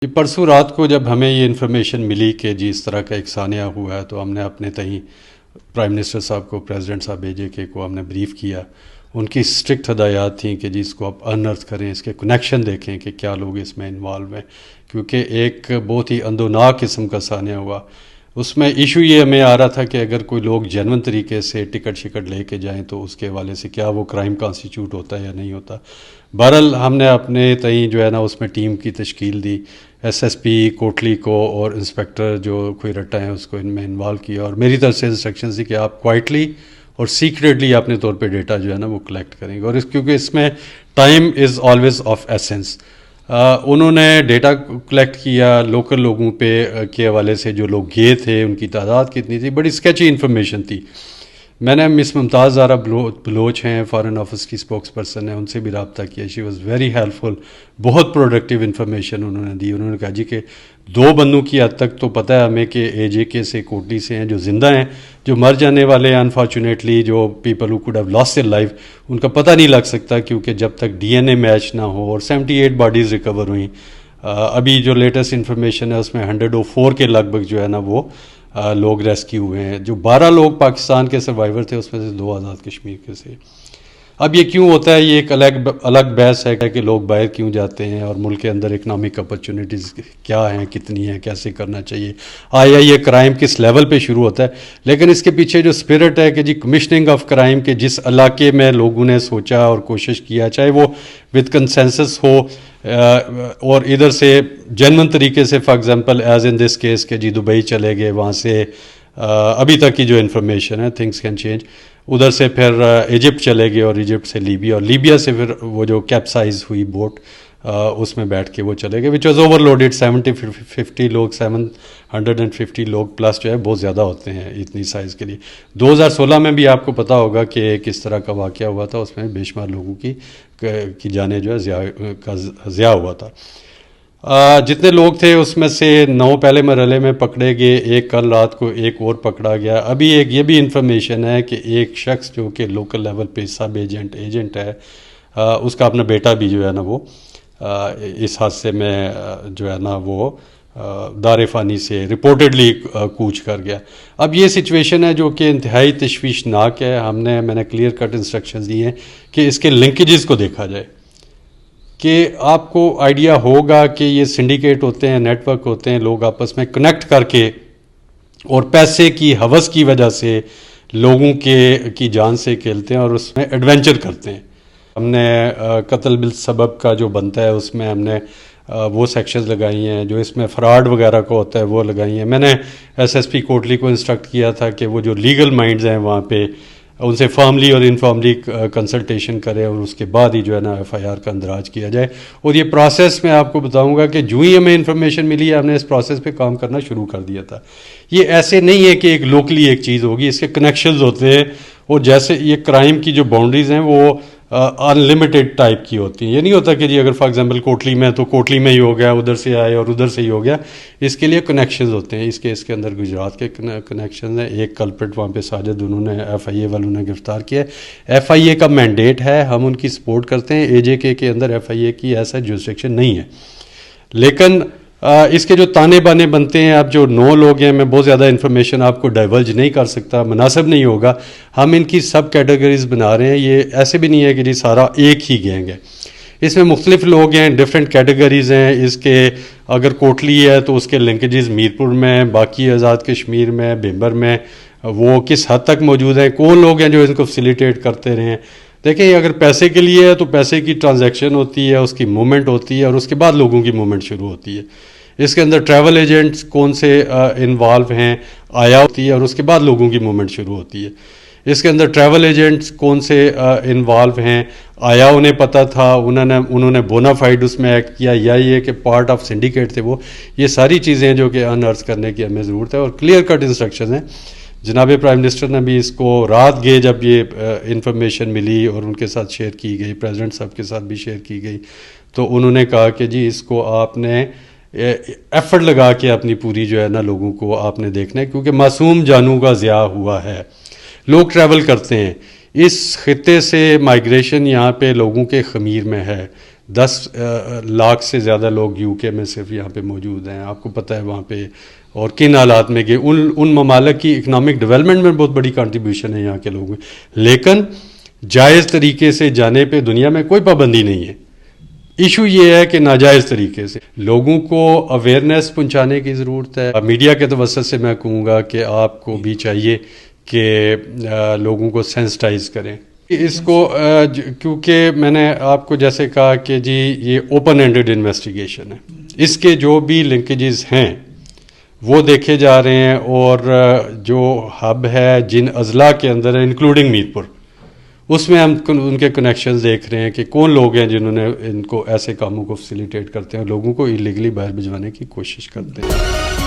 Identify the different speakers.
Speaker 1: یہ پرسوں رات کو جب ہمیں یہ انفارمیشن ملی کہ جی اس طرح کا ایک سانحہ ہوا ہے تو ہم نے اپنے تئیں پرائم منسٹر صاحب کو، پریزیڈنٹ صاحب AJK کو ہم نے بریف کیا. ان کی اسٹرکٹ ہدایات تھیں کہ جی اس کو آپ انرتھ کریں، اس کے کنیکشن دیکھیں کہ کیا لوگ اس میں انوالو ہیں، کیونکہ ایک بہت ہی اندوناک قسم کا سانحہ ہوا. اس میں ایشو یہ ہمیں آ رہا تھا کہ اگر کوئی لوگ جینون طریقے سے ٹکٹ شکٹ لے کے جائیں تو اس کے حوالے سے کیا وہ کرائم کانسٹیچیوٹ ہوتا ہے یا نہیں ہوتا. بہرحال ہم نے اپنے تئیں جو ہے نا اس میں ٹیم کی تشکیل دی، SSP کوٹلی کو اور انسپیکٹر جو کوئی رٹا ہیں اس کو ان میں انوالو کیا، اور میری طرف سے انسٹرکشنز تھی کہ آپ کوائٹلی اور سیکریٹلی اپنے طور پہ ڈیٹا جو ہے نا وہ کلیکٹ کریں گے، اور کیونکہ اس میں time is always of essence. انہوں نے ڈیٹا کلیکٹ کیا لوکل لوگوں پہ کے حوالے سے، جو لوگ گئے تھے ان کی تعداد کتنی تھی، بڑی اسکیچی انفارمیشن تھی. میں نے مس ممتاز زہرا بلوچ ہیں، فارن آفس کی اسپوکس پرسن ہیں، ان سے بھی رابطہ کیا. شی واز ویری ہیلپ فل، بہت پروڈکٹیو انفارمیشن انہوں نے دی. انہوں نے کہا جی کہ 2 بندوں کی حد تک تو پتہ ہے ہمیں کہ AJK سے کوٹلی سے ہیں جو زندہ ہیں، جو مر جانے والے ہیں انفارچونیٹلی، جو people who could have lost their life, ان کا پتہ نہیں لگ سکتا کیونکہ جب تک DNA میچ نہ ہو. اور 78 باڈیز ریکور ہوئیں. ابھی جو لیٹسٹ انفارمیشن ہے اس میں 104 کے لگ بھگ جو ہے نا وہ لوگ ریسکیو ہوئے ہیں. جو 12 لوگ پاکستان کے سروائیور تھے اس میں سے 2 آزاد کشمیر کے سے. اب یہ کیوں ہوتا ہے، یہ ایک الگ بحث ہے کہ لوگ باہر کیوں جاتے ہیں اور ملک کے اندر اکنامک اپرچونیٹیز کیا ہیں، کتنی ہیں، کیسے کرنا چاہیے، آیا یہ کرائم کس لیول پہ شروع ہوتا ہے. لیکن اس کے پیچھے جو اسپرٹ ہے کہ جی کمشننگ آف کرائم کے جس علاقے میں لوگوں نے سوچا اور کوشش کیا، چاہے وہ وتھ کنسنسس ہو اور ادھر سے جنون طریقے سے، for example as in this case کہ جی دبئی چلے گئے، وہاں سے ابھی تک کی جو انفارمیشن ہے تھنگس کین چینج، ادھر سے پھر ایجپٹ چلے گئے اور ایجپٹ سے لیبیا، اور لیبیا سے پھر وہ جو کیپسائز ہوئی بوٹ اس میں بیٹھ کے وہ چلے گئے، وچ واز اوور لوڈیڈ. 50 لوگ 750 لوگ پلس جو ہے بہت زیادہ ہوتے ہیں اتنی سائز کے لیے. 2016 میں بھی آپ کو پتہ ہوگا کہ کس طرح کا واقعہ ہوا تھا، اس میں بے شمار لوگوں کی جانیں جو ہے ضیاع ہوا تھا. جتنے لوگ تھے اس میں سے 9 پہلے مرحلے میں پکڑے گئے، ایک کل رات کو ایک اور پکڑا گیا. ابھی ایک یہ بھی انفارمیشن ہے کہ ایک شخص جو کہ لوکل لیول پہ سب ایجنٹ ہے، اس کا اپنا بیٹا بھی جو ہے نا وہ اس حادثے میں جو ہے نا وہ دار فانی سے رپورٹڈلی کوچ کر گیا. اب یہ سچویشن ہے جو کہ انتہائی تشویشناک ہے. میں نے کلیئر کٹ انسٹرکشنز دی ہیں کہ اس کے لنکیجز کو دیکھا جائے، کہ آپ کو آئیڈیا ہوگا کہ یہ سنڈیکیٹ ہوتے ہیں، نیٹ ورک ہوتے ہیں، لوگ آپس میں کنیکٹ کر کے اور پیسے کی ہوس کی وجہ سے لوگوں کی جان سے کھیلتے ہیں اور اس میں ایڈونچر کرتے ہیں. ہم نے قتل بالسبب کا جو بنتا ہے اس میں ہم نے وہ سیکشنز لگائی ہیں، جو اس میں فراڈ وغیرہ کو ہوتا ہے وہ لگائی ہیں. میں نے SSP کوٹلی کو انسٹرکٹ کیا تھا کہ وہ جو لیگل مائنڈز ہیں وہاں پہ ان سے فارملی اور انفارملی کنسلٹیشن کرے اور اس کے بعد ہی جو ہے نا FIR کا اندراج کیا جائے. اور یہ پروسیس میں آپ کو بتاؤں گا کہ جو ہی ہمیں انفارمیشن ملی ہے ہم نے اس پروسیس پہ کام کرنا شروع کر دیا تھا. یہ ایسے نہیں ہے کہ ایک لوکلی ایک چیز ہوگی، اس کے کنیکشنز ہوتے ہیں. اور جیسے یہ کرائم کی جو باؤنڈریز ہیں وہ ان لمیٹیڈ ٹائپ کی ہوتی ہیں. یہ نہیں ہوتا کہ جی اگر فار ایگزامپل کوٹلی میں تو کوٹلی میں ہی ہو گیا، ادھر سے آئے اور ادھر سے ہی ہو گیا. اس کے لیے کنیکشنز ہوتے ہیں. اس کے اندر گجرات کے کنیکشنز ہیں. ایک کلپرٹ وہاں پہ ساجد انہوں نے FIA والوں نے گرفتار کیا. FIA کا مینڈیٹ ہے، ہم ان کی سپورٹ کرتے ہیں. AJK کے اندر FIA کی ایسا جورسڈکشن نہیں ہے. لیکن اس کے جو تانے بانے بنتے ہیں، اب جو 9 لوگ ہیں، میں بہت زیادہ انفارمیشن آپ کو ڈائیورج نہیں کر سکتا، مناسب نہیں ہوگا. ہم ان کی سب کیٹیگریز بنا رہے ہیں. یہ ایسے بھی نہیں ہے کہ جی سارا ایک ہی گینگ ہے. اس میں مختلف لوگ ہیں، ڈفرینٹ کیٹیگریز ہیں. اس کے اگر کوٹلی ہے تو اس کے لنکیجز میرپور میں، باقی آزاد کشمیر میں، بھیمبر میں وہ کس حد تک موجود ہیں، کون لوگ ہیں جو ان کو فیسیلیٹیٹ کرتے رہے ہیں. دیکھیں اگر پیسے کے لیے ہے تو پیسے کی ٹرانزیکشن ہوتی ہے، اس کی موومنٹ ہوتی ہے، اور اس کے بعد لوگوں کی موومنٹ شروع ہوتی ہے. اس کے اندر ٹریول ایجنٹس کون سے انوالو ہیں آیا ہوتی ہے، اور اس کے بعد لوگوں کی موومنٹ شروع ہوتی ہے. اس کے اندر ٹریول ایجنٹس کون سے انوالو ہیں آیا انہیں پتہ تھا، انہوں نے بونافائیڈ اس میں ایکٹ کیا، یا یہ کہ پارٹ آف سنڈیکیٹ تھے وہ. یہ ساری چیزیں جو کہ انرتھ کرنے کی ہمیں ضرورت ہے، اور کلیئر کٹ انسٹرکشن ہیں. جناب پرائم منسٹر نے بھی اس کو رات گئے جب یہ انفارمیشن ملی اور ان کے ساتھ شیئر کی گئی، پریزیڈنٹ صاحب کے ساتھ بھی شیئر کی گئی، تو انہوں نے کہا کہ جی اس کو آپ نے ایفرٹ لگا کے اپنی پوری جو ہے نا لوگوں کو آپ نے دیکھنا ہے، کیونکہ معصوم جانوں کا ضیاع ہوا ہے. لوگ ٹریول کرتے ہیں اس خطے سے، مائیگریشن یہاں پہ لوگوں کے خمیر میں ہے. 10 لاکھ سے زیادہ لوگ یو کے میں صرف یہاں پہ موجود ہیں. آپ کو پتہ ہے وہاں پہ اور کن حالات میں کہ ان ممالک کی اکنامک ڈیولپمنٹ میں بہت بڑی کنٹریبیوشن ہے یہاں کے لوگوں کی. لیکن جائز طریقے سے جانے پہ دنیا میں کوئی پابندی نہیں ہے. ایشو یہ ہے کہ ناجائز طریقے سے لوگوں کو اویئرنیس پہنچانے کی ضرورت ہے. میڈیا کے توسط سے میں کہوں گا کہ آپ کو بھی چاہیے کہ لوگوں کو سینسٹائز کریں اس کو، کیونکہ میں نے آپ کو جیسے کہا کہ جی یہ اوپن اینڈڈ انویسٹیگیشن ہے. اس کے جو بھی لنکیجز ہیں وہ دیکھے جا رہے ہیں، اور جو ہب ہے جن اضلاع کے اندر ہے انکلوڈنگ میر پور، اس میں ہم ان کے کنیکشنز دیکھ رہے ہیں کہ کون لوگ ہیں جنہوں نے ان کو ایسے کاموں کو فیسیلیٹیٹ کرتے ہیں اور لوگوں کو ایلیگلی باہر بھجوانے کی کوشش کرتے ہیں.